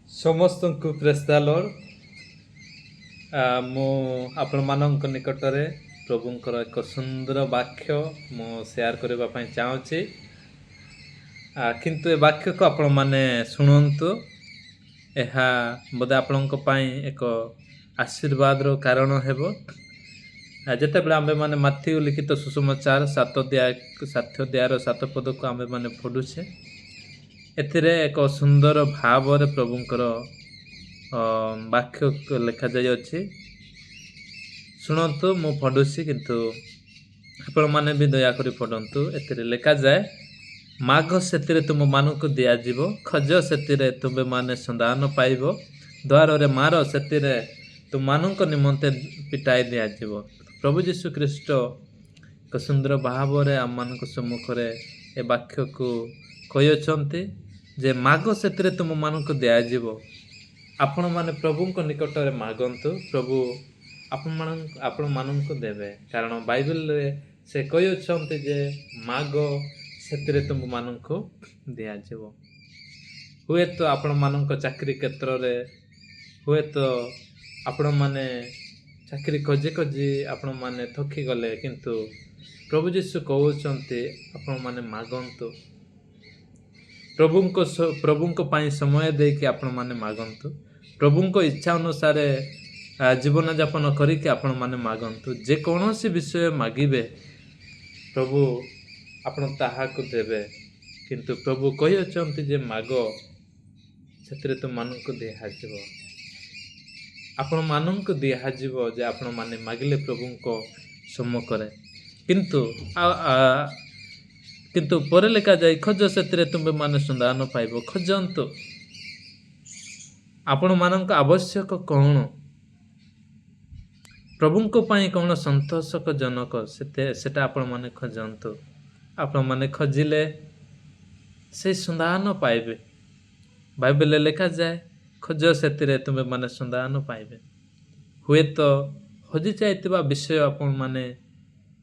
ସମସ୍ତଙ୍କୁ ପ୍ରେଜ୍ ଦ ଲର୍ଡ। ମୁଁ ଆପଣମାନଙ୍କ ନିକଟରେ ପ୍ରଭୁଙ୍କର ଏକ ସୁନ୍ଦର ବାକ୍ୟ ମୁଁ ସେୟାର କରିବା ପାଇଁ ଚାହୁଁଛି। କିନ୍ତୁ ଏ ବାକ୍ୟକୁ ଆପଣମାନେ ଶୁଣନ୍ତୁ। ଏହା ବୋଧେ ଆପଣଙ୍କ ପାଇଁ ଏକ ଆଶୀର୍ବାଦର କାରଣ ହେବ। ଯେତେବେଳେ ଆମ୍ଭେମାନେ ମାଥ୍ୟୁ ଲିଖିତ ସୁସମାଚାର 7 ପଦକୁ ଆମ୍ଭେମାନେ ପଢ଼ୁଛେ, ଏଥିରେ ଏକ ସୁନ୍ଦର ଭାବରେ ପ୍ରଭୁଙ୍କର ବାକ୍ୟ ଲେଖାଯାଇଅଛି। ଶୁଣନ୍ତୁ, ମୁଁ ପଢ଼ୁଛି, କିନ୍ତୁ ଆପଣମାନେ ବି ଦୟାକରି ପଢ଼ନ୍ତୁ। ଏଥିରେ ଲେଖାଯାଏ, ମାଗ ସେଥିରେ ତୁମମାନଙ୍କୁ ଦିଆଯିବ, ଖୋଜ ସେଥିରେ ତୁମେମାନେ ସନ୍ଧାନ ପାଇବ, ଦ୍ୱାରରେ ମାର ସେଥିରେ ତୁମମାନଙ୍କ ନିମନ୍ତେ ପିଟାଇ ଦିଆଯିବ। ପ୍ରଭୁ ଯୀଶୁ ଖ୍ରୀଷ୍ଟ ଏକ ସୁନ୍ଦର ଭାବରେ ଆମମାନଙ୍କ ସମ୍ମୁଖରେ ଏ ବାକ୍ୟକୁ କହିଅଛନ୍ତି ଯେ ମାଗ ସେଥିରେ ତୁମମାନଙ୍କୁ ଦିଆଯିବ। ଆପଣମାନେ ପ୍ରଭୁଙ୍କ ନିକଟରେ ମାଗନ୍ତୁ, ପ୍ରଭୁ ଆପଣମାନଙ୍କୁ ଦେବେ। କାରଣ ବାଇବେଲରେ ସେ କହିଅଛନ୍ତି ଯେ ମାଗ ସେଥିରେ ତୁମମାନଙ୍କୁ ଦିଆଯିବ। ହୁଏତ ଆପଣମାନଙ୍କ ଚାକିରି କ୍ଷେତ୍ରରେ ହୁଏତ ଆପଣମାନେ ଚାକିରି ଖୋଜି ଆପଣମାନେ ଥକିଗଲେ, କିନ୍ତୁ ପ୍ରଭୁ ଯୀଶୁ କହୁଛନ୍ତି ଆପଣମାନେ ମାଗନ୍ତୁ। ପ୍ରଭୁଙ୍କ ପାଇଁ ସମୟ ଦେଇକି ଆପଣମାନେ ମାଗନ୍ତୁ। ପ୍ରଭୁଙ୍କ ଇଚ୍ଛା ଅନୁସାରେ ଜୀବନଯାପନ କରିକି ଆପଣମାନେ ମାଗନ୍ତୁ। ଯେକୌଣସି ବିଷୟ ମାଗିବେ ପ୍ରଭୁ ଆପଣ ତାହାକୁ ଦେବେ। କିନ୍ତୁ ପ୍ରଭୁ କହିଅଛନ୍ତି ଯେ ମାଗ ସେଥିରେ ତୁମମାନଙ୍କୁ ଦିଆଯିବ। ଆପଣମାନଙ୍କୁ ଦିଆଯିବ ଯେ ଆପଣମାନେ ମାଗିଲେ ପ୍ରଭୁଙ୍କ ସମ୍ମୁଖରେ। କିନ୍ତୁ ପରେ ଲେଖାଯାଏ, ଖୋଜ ସେଥିରେ ତୁମେମାନେ ସନ୍ଧାନ ପାଇବ। ଖୋଜନ୍ତୁ। ଆପଣମାନଙ୍କ ଆବଶ୍ୟକ କ'ଣ? ପ୍ରଭୁଙ୍କ ପାଇଁ କ'ଣ ସନ୍ତୋଷଜନକ ସେଟା ଆପଣମାନେ ଖୋଜନ୍ତୁ। ଆପଣମାନେ ଖୋଜିଲେ ସେଇ ସନ୍ଧାନ ପାଇବେ। ବାଇବେଲରେ ଲେଖାଯାଏ, ଖୋଜ ସେଥିରେ ତୁମେମାନେ ସନ୍ଧାନ ପାଇବେ। ହୁଏତ ହଜିଯାଇଥିବା ବିଷୟ ଆପଣମାନେ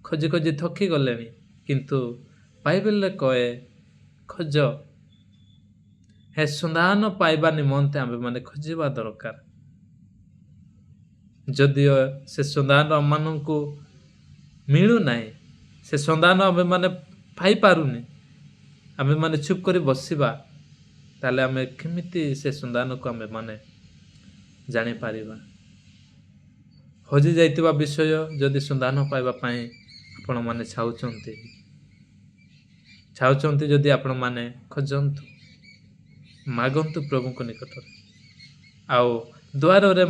ଖୋଜି ଥକି ଗଲେଣି, କିନ୍ତୁ ବାଇବେଲରେ କହେ ଖୋଜ। ସନ୍ଧାନ ପାଇବା ନିମନ୍ତେ ଆମ୍ଭେମାନେ ଖୋଜିବା ଦରକାର। ଯଦିଓ ସେ ସନ୍ଧାନ ଆମମାନଙ୍କୁ ମିଳୁନାହିଁ, ସେ ସନ୍ଧାନ ଆମ୍ଭେମାନେ ପାଇପାରୁନି, ଆମ୍ଭେମାନେ ଚୁପ୍ କରି ବସିବା, ତାହେଲେ ଆମେ କେମିତି ସେ ସନ୍ଧାନକୁ ଆମ୍ଭେମାନେ ଜାଣିପାରିବା? ହଜିଯାଇଥିବା ବିଷୟ ଯଦି ସନ୍ଧାନ ପାଇବା ପାଇଁ ଆପଣମାନେ ଚାହୁଁଛନ୍ତି ଯଦି ଆପଣମାନେ ଖୋଜନ୍ତୁ, ମାଗନ୍ତୁ ପ୍ରଭୁଙ୍କ ନିକଟରେ। ଆଉ ଦ୍ୱାରରେ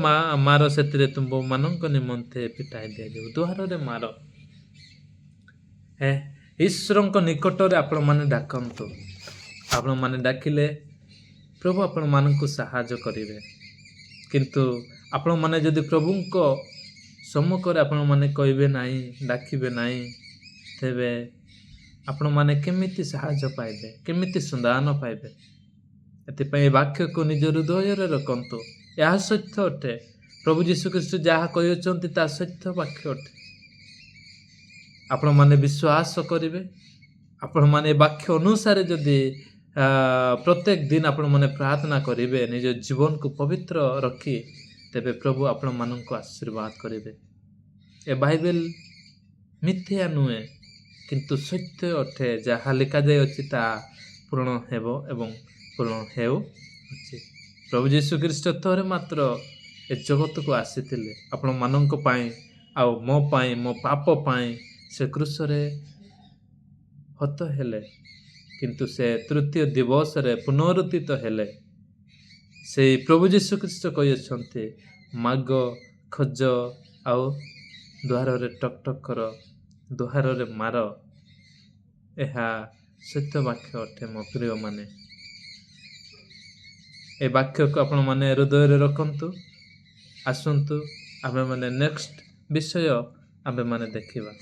ମାର ସେଥିରେ ତୁମମାନଙ୍କ ନିମନ୍ତେ ପିଟାଇ ଦିଆଯିବ। ଦ୍ୱାରରେ ମାର। ଈଶ୍ୱରଙ୍କ ନିକଟରେ ଆପଣମାନେ ଡାକନ୍ତୁ। ଆପଣମାନେ ଡାକିଲେ ପ୍ରଭୁ ଆପଣମାନଙ୍କୁ ସାହାଯ୍ୟ କରିବେ। କିନ୍ତୁ ଆପଣମାନେ ଯଦି ପ୍ରଭୁଙ୍କ ସମ୍ମୁଖରେ ଆପଣମାନେ କହିବେ ନାହିଁ, ଡାକିବେ ନାହିଁ, ତେବେ ଆପଣମାନେ କେମିତି ସାହାଯ୍ୟ ପାଇବେ? କେମିତି ସନ୍ଧାନ ପାଇବେ? ଏଥିପାଇଁ ବାକ୍ୟକୁ ନିଜ ହୃଦୟରେ ରଖନ୍ତୁ। ଏହା ସତ୍ୟ ଅଟେ। ପ୍ରଭୁ ଯୀଶୁ ଖ୍ରୀଷ୍ଟ ଯାହା କହିଅଛନ୍ତି ତାହା ସତ୍ୟ ବାକ୍ୟ ଅଟେ। ଆପଣମାନେ ବିଶ୍ୱାସ କରିବେ। ଆପଣମାନେ ଏ ବାକ୍ୟ ଅନୁସାରେ ଯଦି ପ୍ରତ୍ୟେକ ଦିନ ଆପଣମାନେ ପ୍ରାର୍ଥନା କରିବେ, ନିଜ ଜୀବନକୁ ପବିତ୍ର ରଖି, ତେବେ ପ୍ରଭୁ ଆପଣମାନଙ୍କୁ ଆଶୀର୍ବାଦ କରିବେ। ଏ ବାଇବେଲ ମିଥ୍ୟା ନୁହେଁ, କିନ୍ତୁ ସତ୍ୟ ଅଟେ। ଯାହା ଲେଖାଯାଇଅଛି ତାହା ପୂରଣ ହେବ ଏବଂ ପୂରଣ ହେଉଅଛି। ପ୍ରଭୁ ଯୀଶୁ ଖ୍ରୀଷ୍ଟ ଥରେ ମାତ୍ର ଏ ଜଗତକୁ ଆସିଥିଲେ ଆପଣମାନଙ୍କ ପାଇଁ, ଆଉ ମୋ ପାଇଁ, ମୋ ପାପ ପାଇଁ ସେ କ୍ରୁଶରେ ହତ ହେଲେ। କିନ୍ତୁ ସେ ତୃତୀୟ ଦିବସରେ ପୁନରୁତ୍ଥିତ ହେଲେ। ସେଇ ପ୍ରଭୁ ଯୀଶୁ ଖ୍ରୀଷ୍ଟ କହିଅଛନ୍ତି, ମାଗ, ଖୋଜ ଆଉ ଦ୍ୱାରରେ ଟକ୍ ଟକ୍ କର, ଦ୍ୱାରରେ ମାର। ଏହା ସତ୍ୟ ବାକ୍ୟ ଅଟେ ମୋ ପ୍ରିୟମାନେ। ଏ ବାକ୍ୟକୁ ଆପଣମାନେ ହୃଦୟରେ ରଖନ୍ତୁ। ଆସନ୍ତୁ ଆମ୍ଭେମାନେ ନେକ୍ସଟ ବିଷୟ ଆମ୍ଭେମାନେ ଦେଖିବା।